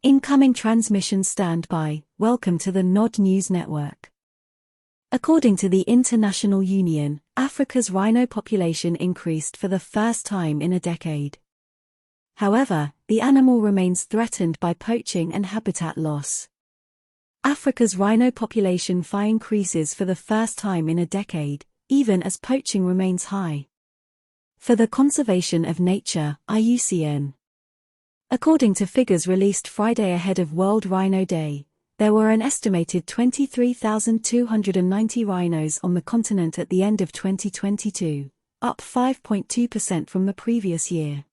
Incoming transmission standby. Welcome to the Nod News Network. According to the International Union, Africa's rhino population increased for the first time in a decade. However, the animal remains threatened by poaching and habitat loss. Africa's rhino population increases for the first time in a decade, even as poaching remains high. For the Conservation of Nature, IUCN. According to figures released Friday ahead of World Rhino Day, there were an estimated 23,290 rhinos on the continent at the end of 2022, up 5.2% from the previous year.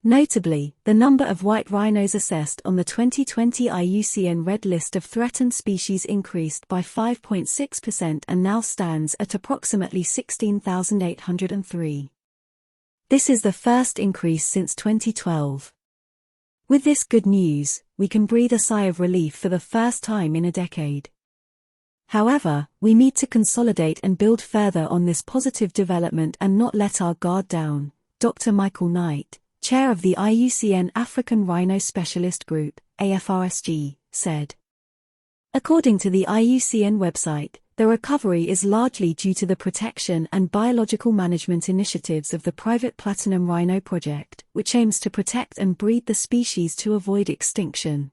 Notably, the number of white rhinos assessed on the 2020 IUCN Red List of Threatened Species increased by 5.6% and now stands at approximately 16,803. This is the first increase since 2012. With this good news, we can breathe a sigh of relief for the first time in a decade. However, we need to consolidate and build further on this positive development and not let our guard down, Dr. Michael Knight, chair of the IUCN African Rhino Specialist Group, AFRSG, said. According to the IUCN website, the recovery is largely due to the protection and biological management initiatives of the private Platinum Rhino Project, which aims to protect and breed the species to avoid extinction.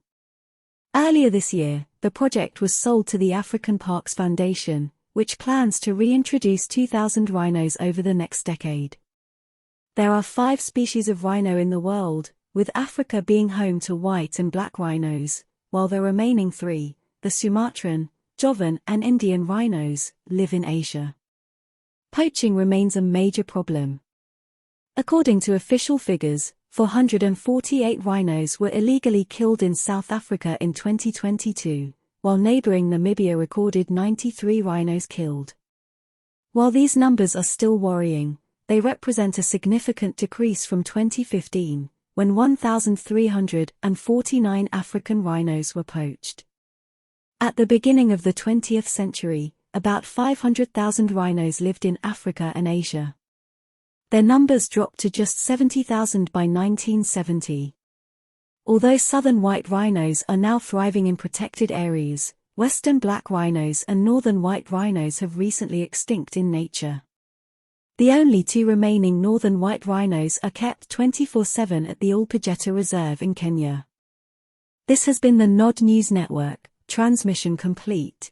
Earlier this year, the project was sold to the African Parks Foundation, which plans to reintroduce 2,000 rhinos over the next decade. There are 5 species of rhino in the world, with Africa being home to white and black rhinos, while the remaining 3, the Sumatran, Jovan and Indian rhinos, live in Asia. Poaching remains a major problem. According to official figures, 448 rhinos were illegally killed in South Africa in 2022, while neighboring Namibia recorded 93 rhinos killed. While these numbers are still worrying, they represent a significant decrease from 2015, when 1,349 African rhinos were poached. At the beginning of the 20th century, about 500,000 rhinos lived in Africa and Asia. Their numbers dropped to just 70,000 by 1970. Although southern white rhinos are now thriving in protected areas, western black rhinos and northern white rhinos have recently extinct in nature. The only 2 remaining northern white rhinos are kept 24/7 at the Olpejeta Reserve in Kenya. This has been the Nod News Network. Transmission complete.